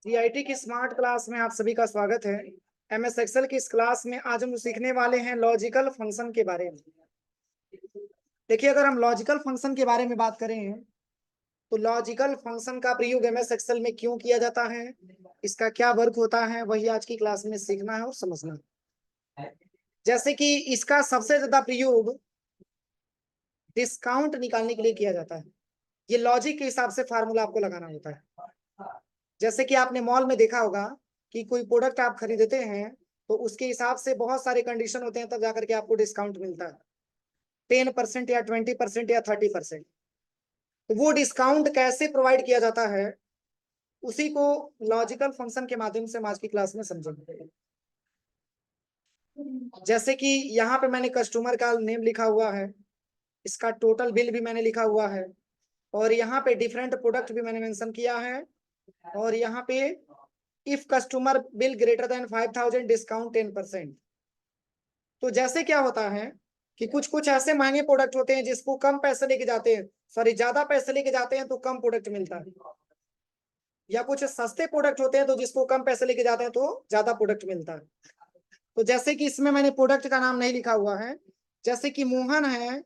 CIT की smart class में आप सभी का स्वागत है। एमएस एक्सेल की इस क्लास में आज हम सीखने वाले हैं लॉजिकल फंक्शन के बारे में। देखिए, अगर हम लॉजिकल फंक्शन के बारे में बात करें तो लॉजिकल फंक्शन का प्रयोग एमएस एक्सेल में क्यों किया जाता है, इसका क्या वर्क होता है, वही आज की क्लास में सीखना है और समझना है। जैसे कि इसका सबसे ज्यादा प्रयोग डिस्काउंट निकालने के लिए किया जाता है। ये लॉजिक के हिसाब से फार्मूला आपको लगाना होता है। जैसे कि आपने मॉल में देखा होगा कि कोई प्रोडक्ट आप खरीदते हैं तो उसके हिसाब से बहुत सारे कंडीशन होते हैं, तब जाकर के आपको डिस्काउंट मिलता है 10% या 20% या 30%। तो वो डिस्काउंट कैसे प्रोवाइड किया जाता है उसी को लॉजिकल फंक्शन के माध्यम से हम आज की क्लास में समझेंगे। जैसे कि यहाँ पे मैंने कस्टमर का नेम लिखा हुआ है, इसका टोटल बिल भी मैंने लिखा हुआ है, और यहाँ पे डिफरेंट प्रोडक्ट भी मैंने मेंशन किया है, और यहाँ पे if customer bill greater then 5000 discount 10%। तो जैसे क्या होता है कि कुछ कुछ ऐसे महंगे प्रोडक्ट होते हैं जिसको कम पैसे लेके जाते हैं, सॉरी ज्यादा पैसे लेके जाते हैं तो कम प्रोडक्ट मिलता है, या कुछ सस्ते प्रोडक्ट होते हैं तो जिसको कम पैसे लेके जाते हैं तो ज्यादा प्रोडक्ट मिलता है। तो जैसे कि इसमें मैंने प्रोडक्ट का नाम नहीं लिखा हुआ है, जैसे कि मोहन है,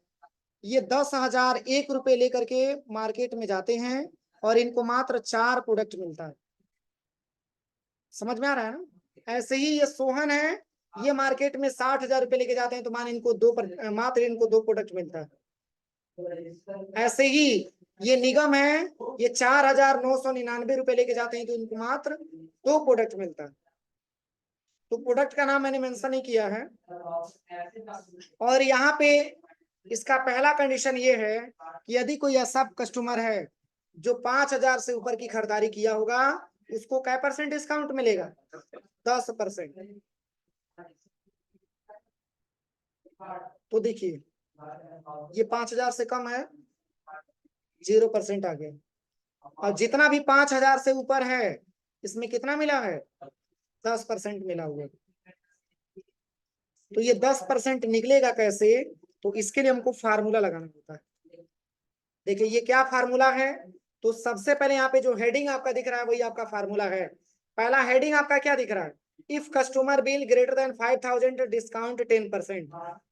ये 10,001 रुपए लेकर के मार्केट में जाते हैं और इनको मात्र 4 प्रोडक्ट मिलता है। समझ में आ रहा है ना? ऐसे ही ये सोहन है, ये मार्केट में 60,000 रुपए लेके जाते हैं तो मान इनको मात्र इनको 2 प्रोडक्ट मिलता है। ऐसे ही ये निगम है, ये 4,999 रुपए लेके जाते हैं तो इनको मात्र 2 प्रोडक्ट मिलता है। तो प्रोडक्ट का नाम मैंने मेंशन नहीं किया है। और यहाँ पे इसका पहला कंडीशन ये है कि यदि कोई ऐसा कस्टमर है जो 5,000 से ऊपर की खरीदारी किया होगा, उसको क्या % डिस्काउंट मिलेगा? 10%। तो देखिए, ये 5,000 से कम है, 0% आ गया, और जितना भी 5,000 से ऊपर है इसमें कितना मिला है? 10% मिला हुआ। तो ये 10% निकलेगा कैसे? तो इसके लिए हमको फार्मूला लगाना होता है। देखिए ये क्या फार्मूला है, तो सबसे पहले यहाँ पे जो हेडिंग आपका दिख रहा है वही आपका फार्मूला है। पहला हेडिंग आपका क्या दिख रहा है? If customer bill greater then 5,000 discount 10%।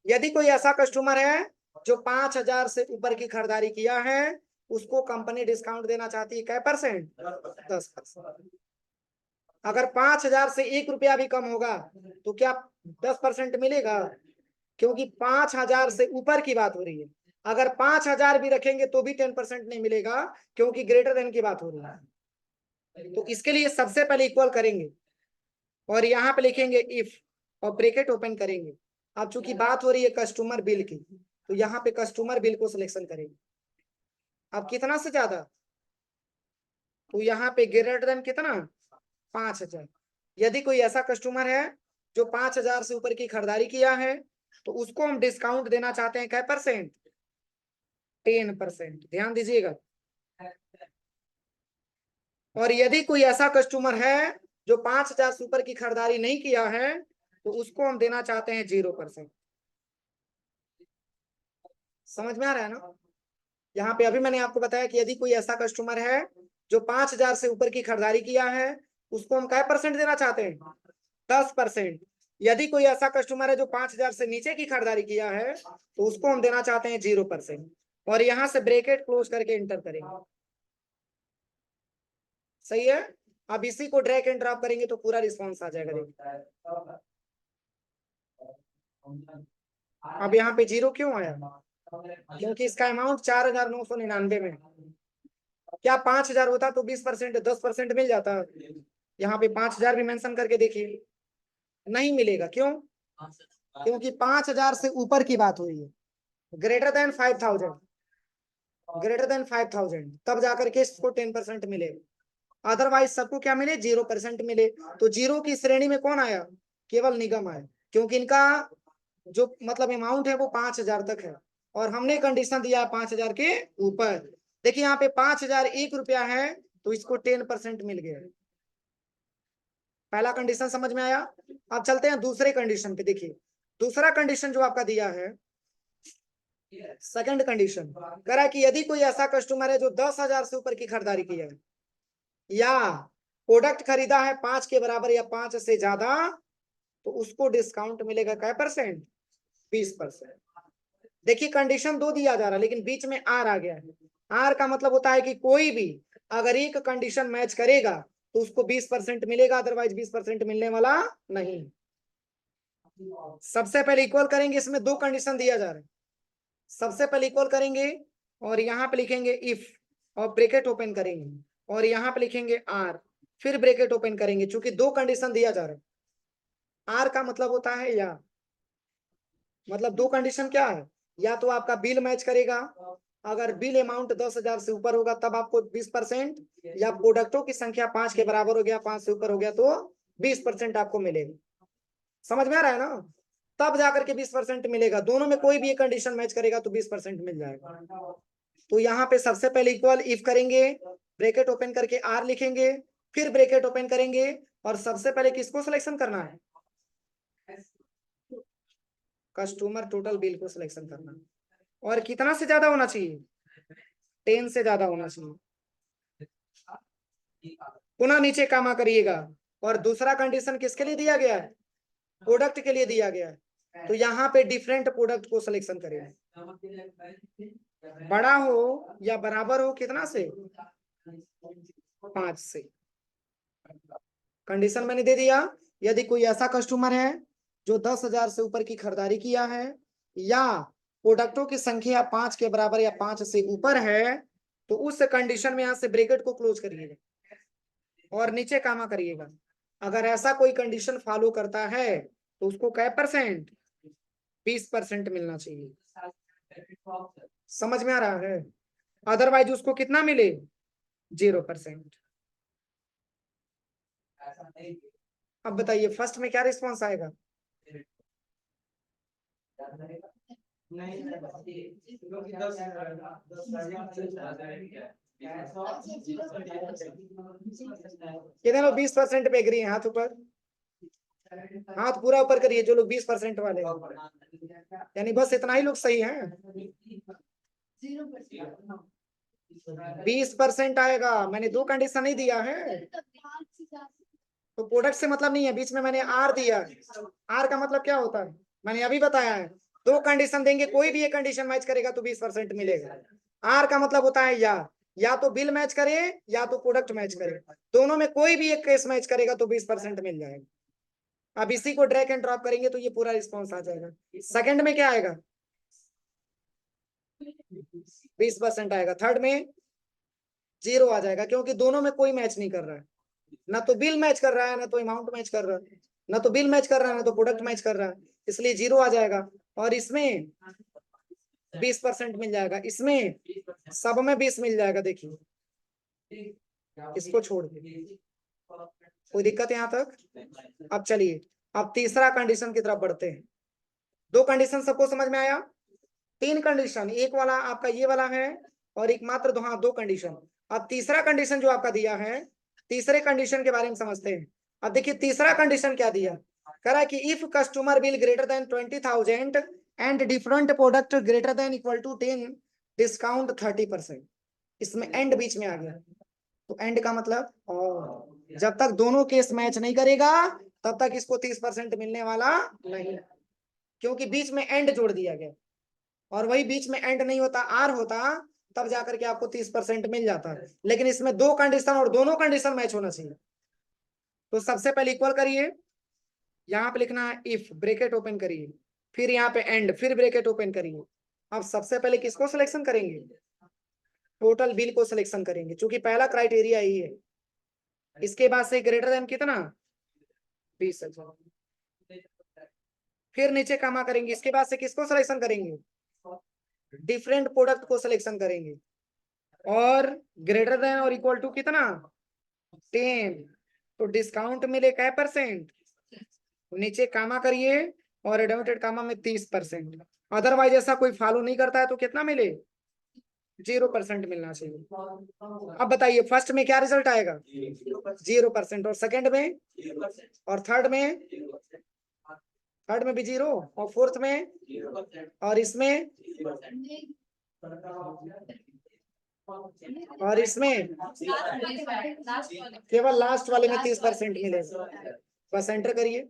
यदि कोई ऐसा कस्टमर है जो 5,000 से ऊपर की खरीदारी किया है, उसको कंपनी डिस्काउंट देना चाहती है क्या %? 10%। अगर 5,000 से 1 रुपया भी कम होगा तो क्या 10% मिलेगा? क्योंकि 5,000 से ऊपर की बात हो रही है। अगर 5,000 भी रखेंगे तो भी 10% नहीं मिलेगा, क्योंकि ग्रेटर देन की बात हो रही है। तो इसके लिए सबसे पहले इक्वल करेंगे और यहाँ पे लिखेंगे इफ, और ब्रैकेट ओपन करेंगे। अब चूंकि बात हो रही है कस्टमर बिल की, तो यहाँ पे कस्टमर बिल को सिलेक्शन करेंगे। अब कितना से ज्यादा? तो यहाँ पे ग्रेटर देन कितना? 5,000। यदि कोई ऐसा कस्टमर है जो 5,000 से ऊपर की खरीदारी किया है तो उसको हम डिस्काउंट देना चाहते हैं क्या %? 10%। ध्यान दीजिएगा। और यदि कोई ऐसा कस्टमर है जो 5,000 से ऊपर की खरीदारी नहीं किया है तो उसको हम देना चाहते हैं 0%। समझ में आ रहा है ना? यहाँ पे अभी मैंने आपको बताया कि यदि कोई ऐसा कस्टमर है जो 5,000 से ऊपर की खरीदारी किया है, उसको हम क्या % देना चाहते हैं? 10%। यदि कोई ऐसा कस्टमर है जो 5,000 से नीचे की खरीदारी किया है तो उसको हम देना चाहते हैं 0%। और यहाँ से ब्रैकेट क्लोज करके इंटर करेंगे। सही है? अब इसी को ड्रैग एंड ड्रॉप करेंगे तो पूरा रिस्पॉन्स आ जाएगा। देखिए अब यहाँ पे 0 क्यों आया? क्योंकि इसका अमाउंट 4,999 में। क्या 5,000 होता तो 20% 10% मिल जाता? यहाँ पे 5,000 भी मेंशन करके देखिए, नहीं मिलेगा। क्यों? क्योंकि 5,000 से ऊपर की बात हो रही है, ग्रेटर देन 5,000, ग्रेटर देन 5,000 तब जाकर के इसको 10% मिले, अदरवाइज सबको क्या मिले? 0% मिले। तो 0 की श्रेणी में कौन आया? केवल निगम आया, क्योंकि इनका जो मतलब अमाउंट है वो 5,000 तक है, और हमने कंडीशन दिया 5,000 के ऊपर। देखिए यहाँ पे 5,001 रुपया है तो इसको 10% मिल गया। पहला कंडीशन समझ में आया? अब चलते हैं दूसरे कंडीशन पे। देखिए दूसरा कंडीशन जो आपका दिया है, सेकंड कंडीशन कह रहा है कि यदि कोई ऐसा कस्टमर है जो 10,000 से ऊपर की खरीदारी की है, या प्रोडक्ट खरीदा है 5 के बराबर या 5 से ज्यादा, तो उसको डिस्काउंट मिलेगा क्या परसेंट? 20%। देखिए कंडीशन 2 दिया जा रहा है लेकिन बीच में आर आ गया है। आर का मतलब होता है कि कोई भी अगर एक कंडीशन मैच करेगा तो उसको 20% मिलेगा, अदरवाइज 20% मिलने वाला नहीं। सबसे पहले इक्वल करेंगे, इसमें 2 कंडीशन दिया जा रहा है। सबसे पहले इक्वल करेंगे और यहाँ पे लिखेंगे इफ और ब्रैकेट ओपन करेंगे और यहाँ पे लिखेंगे आर, फिर ब्रैकेट ओपन करेंगे। चूंकि 2 कंडीशन दिया जा रहा है, आर का मतलब होता है या, मतलब 2 कंडीशन क्या है, या तो आपका बिल मैच करेगा, अगर बिल अमाउंट 10,000 से ऊपर होगा तब आपको 20%, या प्रोडक्टों की संख्या 5 के बराबर हो गया, 5 से ऊपर हो गया तो 20% आपको मिलेगा। समझ में आ रहा है ना? तब जाकर के 20% मिलेगा। दोनों में कोई भी एक कंडीशन मैच करेगा तो 20% मिल जाएगा। तो यहाँ पे सबसे पहले इक्वल इफ करेंगे, ब्रैकेट ओपन करके आर लिखेंगे, फिर ब्रैकेट ओपन करेंगे और सबसे पहले किसको सिलेक्शन करना है? कस्टमर टोटल बिल को सिलेक्शन करना है। और कितना से ज्यादा होना चाहिए? 10 से ज्यादा होना चाहिए। पुनः नीचे कामा करिएगा और दूसरा कंडीशन किसके लिए दिया गया है? प्रोडक्ट के लिए दिया गया है। तो यहाँ पे डिफरेंट प्रोडक्ट को सिलेक्शन करेगा, बड़ा हो या बराबर हो कितना से? 5 से। कंडीशन मैंने दे दिया। यदि कोई ऐसा कस्टमर है जो 10,000 से ऊपर की खरीदारी किया है या प्रोडक्टों की संख्या 5 के बराबर या 5 से ऊपर है, तो उस कंडीशन में यहाँ से ब्रैकेट को क्लोज करिएगा और नीचे कामा करिएगा। अगर ऐसा कोई कंडीशन फॉलो करता है तो उसको क्या परसेंट? 20% मिलना चाहिए। समझ में आ रहा है? अदरवाइज उसको कितना मिले? 0%। अब बताइए फर्स्ट में क्या रिस्पॉन्स आएगा? कितने लोग 20% पे एग्री हैं? हाथ ऊपर, हाथ पूरा ऊपर करिए जो लोग 20% वाले हैं। यानी बस इतना ही लोग सही हैं। 20% आएगा। मैंने 2 कंडीशन नहीं दिया है तो प्रोडक्ट से मतलब नहीं है। बीच में मैंने आर दिया। आर का मतलब क्या होता है मैंने अभी बताया है। 2 कंडीशन देंगे, कोई भी एक कंडीशन मैच करेगा तो 20% मिलेगा। आर का मतलब होता है या तो बिल मैच करे या तो प्रोडक्ट मैच करे, दोनों में कोई भी एक केस मैच करेगा तो 20% मिल जाएगा। अब इसी को ड्रैग एंड ड्रॉप करेंगे तो ये पूरा रिस्पॉन्स आ जाएगा। सेकंड में क्या आएगा? 20% आएगा। थर्ड में 0 आ जाएगा क्योंकि दोनों में कोई मैच नहीं कर रहा है। ना तो बिल मैच कर रहा है, ना तो अमाउंट मैच कर रहा है, ना तो बिल मैच कर रहा है, ना तो प्रोडक्ट मैच कर रहा है, इसलिए 0 आ जाएगा। और इसमें 20% मिल जाएगा, इसमें सब में 20 मिल जाएगा। देखिए इसको छोड़ के कोई दिक्कत यहाँ तक? अब चलिए अब तीसरा कंडीशन की तरफ बढ़ते हैं। 2 कंडीशन सबको समझ में आया? 3 कंडीशन, एक वाला आपका ये वाला है और एक मात्र 2 कंडीशन। अब तीसरा कंडीशन जो आपका दिया है, तीसरे कंडीशन के बारे में समझते हैं। अब देखिए तीसरा कंडीशन क्या दिया, कह रहा है कि if customer bill greater than 20,000 and different product greater than equal to 10 discount 30%। इसमें एंड बीच में आ गया। तो एंड का मतलब और जब तक दोनों केस मैच नहीं करेगा तब तक इसको 30% मिलने वाला नहीं, क्योंकि बीच में एंड जोड़ दिया गया। और वही बीच में एंड नहीं होता, आर होता, तब जाकर के आपको 30% मिल जाता है। लेकिन इसमें 2 कंडीशन और दोनों कंडीशन मैच होना चाहिए। तो सबसे पहले इक्वल करिए, यहाँ पे लिखना है इफ, ब्रैकेट ओपन करिए, फिर यहाँ पे एंड, फिर ब्रैकेट ओपन करिए। अब सबसे पहले किसको सिलेक्शन करेंगे? टोटल बिल को सिलेक्शन करेंगे, क्योंकि पहला क्राइटेरिया यही है। इसके बाद से ग्रेटर देन कितना? 20,000। फिर नीचे कामा करेंगे, इसके बाद से किसको सिलेक्शन करेंगे? डिफरेंट प्रोडक्ट को सिलेक्शन करेंगे और ग्रेटर देन और इक्वल टू कितना? 10। तो डिस्काउंट मिले क्या परसेंट? नीचे कामा करिए और एडमिटेड कामा में 30%। अदरवाइज ऐसा कोई फॉलो नहीं करता है तो कितना मिले? 0% मिलना चाहिए। अब बताइए फर्स्ट में क्या रिजल्ट आएगा? 0%। और सेकंड में और थर्ड में? थर्ड में भी 0 और फोर्थ में और इसमें और इसमें केवल लास्ट वाले में 30% मिलेगा। बस एंटर करिए।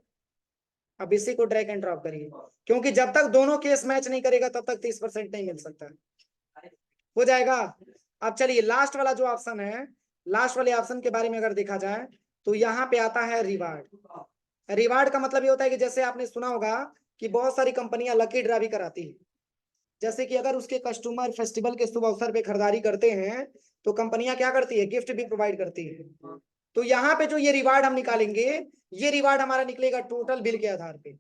अब इसी को ड्रैग एंड ड्रॉप करिए, क्योंकि जब तक दोनों केस मैच नहीं करेगा तब तक 30% नहीं मिल सकता। हो जाएगा। अब चलिए लास्ट वाला जो ऑप्शन है, लास्ट वाले ऑप्शन के बारे में अगर देखा जाए तो यहाँ पे आता है रिवार्ड। रिवार्ड का मतलब ये होता है कि जैसे आपने सुना होगा कि बहुत सारी कंपनियां लकी ड्रा भी कराती है। जैसे कि अगर उसके कस्टमर फेस्टिवल के शुभ अवसर पे खरीदारी करते हैं तो कंपनियां क्या करती है, गिफ्ट भी प्रोवाइड करती है। तो यहाँ पे जो ये रिवार्ड हम निकालेंगे, ये रिवार्ड हमारा निकलेगा टोटल बिल के आधार पे।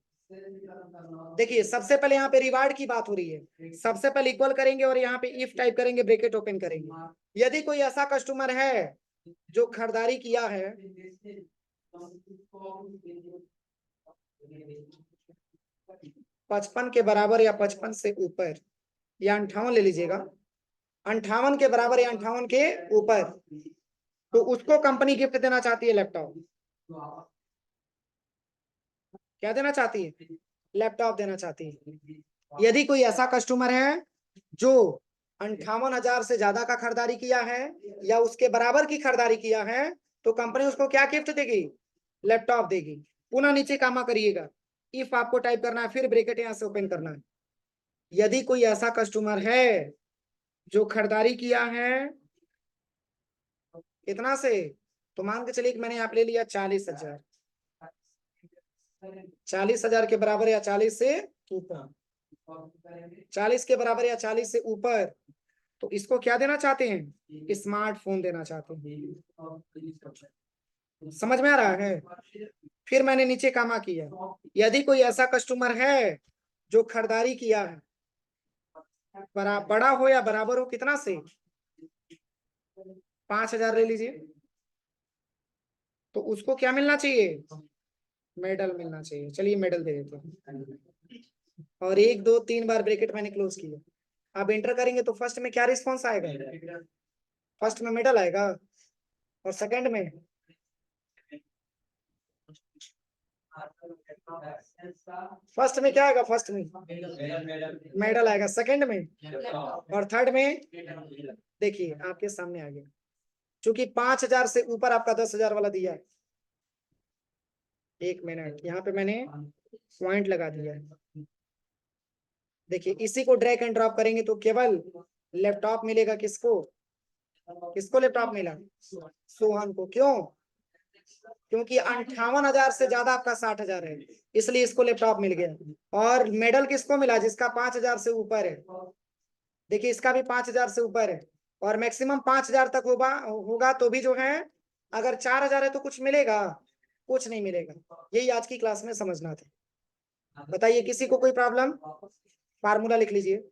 देखिए सबसे पहले यहाँ पे रिवार्ड की बात हो रही है, सबसे पहले इक्वल करेंगे और यहाँ पे इफ टाइप करेंगे, ब्रैकेट ओपन करेंगे। यदि कोई ऐसा कस्टमर है जो खरीदारी किया है 55 के बराबर या 55 से ऊपर, या 58 ले लीजिएगा, 58 के बराबर या 58 के ऊपर, तो उसको कंपनी गिफ्ट देना चाहती है लैपटॉप। क्या देना चाहती है? लैपटॉप देना चाहती है। यदि कोई ऐसा कस्टमर है जो 58,000 से ज्यादा का खरीदारी किया है या उसके बराबर की खरीदारी किया है, तो कंपनी उसको क्या गिफ्ट देगी? लैपटॉप देगी। पुनः नीचे कामा करिएगा, इफ आपको टाइप करना है, फिर ब्रैकेट यहां से ओपन करना है। यदि कोई ऐसा कस्टमर है जो खरीदारी किया है इतना से, तो मान के चलिए कि मैंने आप ले लिया 40,000, 40,000 के बराबर या 40 से ऊपर, 40 के बराबर या 40 से ऊपर, तो इसको क्या देना चाहते हैं? स्मार्टफोन देना चाहते हैं। समझ में आ रहा है? फिर मैंने नीचे कामा किया, यदि कोई ऐसा कस्टमर है जो खरीदारी किया है बड़ा हो या बराबर हो कितना से, 5,000 ले लीजिए, तो उसको क्या मिलना चाहिए? मेडल मिलना चाहिए। चलिए मेडल दे देते हैं। और 1 2 3 बार ब्रैकेट मैंने क्लोज किया। अब एंटर करेंगे तो फर्स्ट में क्या रिस्पॉन्स आएगा? फर्स्ट में मेडल आएगा, और सेकंड में फर्स्ट में क्या आएगा? फर्स्ट में मेडल आएगा, सेकंड में और थर्ड में देखिए आपके सामने आ गया। क्योंकि 5,000 से ऊपर आपका 10,000 वाला दिया है। 1 मिनट, यहाँ पे मैंने पॉइंट लगा दिया है। देखिए इसी को ड्रैग एंड ड्रॉप करेंगे तो केवल लैपटॉप मिलेगा। किसको? किसको लैपटॉप मिला? सोहन को। क्यों? क्योंकि 58,000 से ज्यादा आपका 60,000 है, इसलिए इसको लैपटॉप मिल गया। और मेडल किसको मिला? जिसका 5,000 से ऊपर है। देखिए इसका भी 5,000 से ऊपर है, और मैक्सिमम 5,000 तक होगा तो भी जो है, अगर 4,000 है तो कुछ मिलेगा? कुछ नहीं मिलेगा। यही आज की क्लास में समझना था। बताइए किसी को कोई प्रॉब्लम? फार्मूला लिख लीजिए।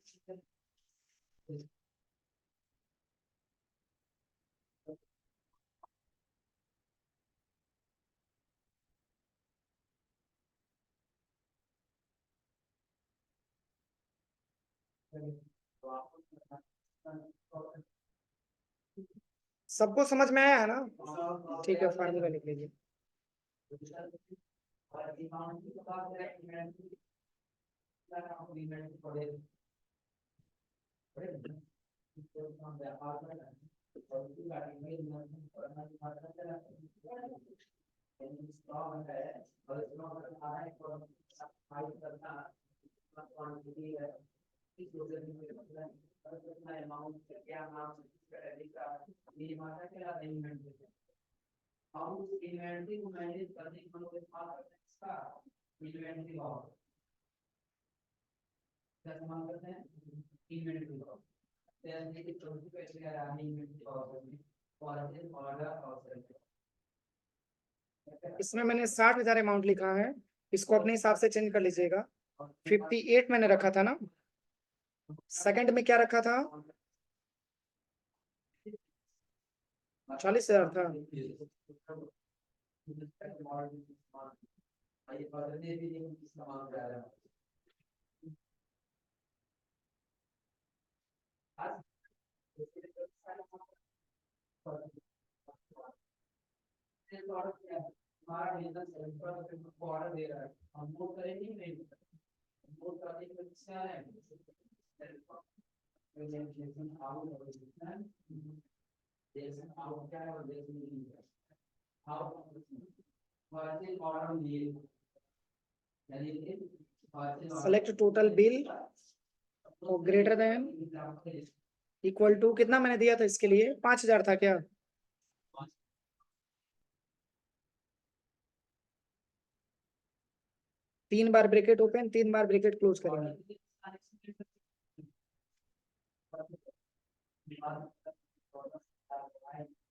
सबको समझ में आया है ना? ठीक है, फार्मूला लिख लीजिए। इसमें मैंने 60,000 अमाउंट लिखा है, इसको अपने हिसाब से चेंज कर लीजिएगा। 58 मैंने रखा था ना, सेकंड में क्या रखा था? 40,000 था। Select total bill greater than equal to, कितना मैंने दिया था इसके लिए, 5,000 था क्या? तीन बार ब्रैकेट ओपन, तीन बार ब्रैकेट क्लोज करेंगे।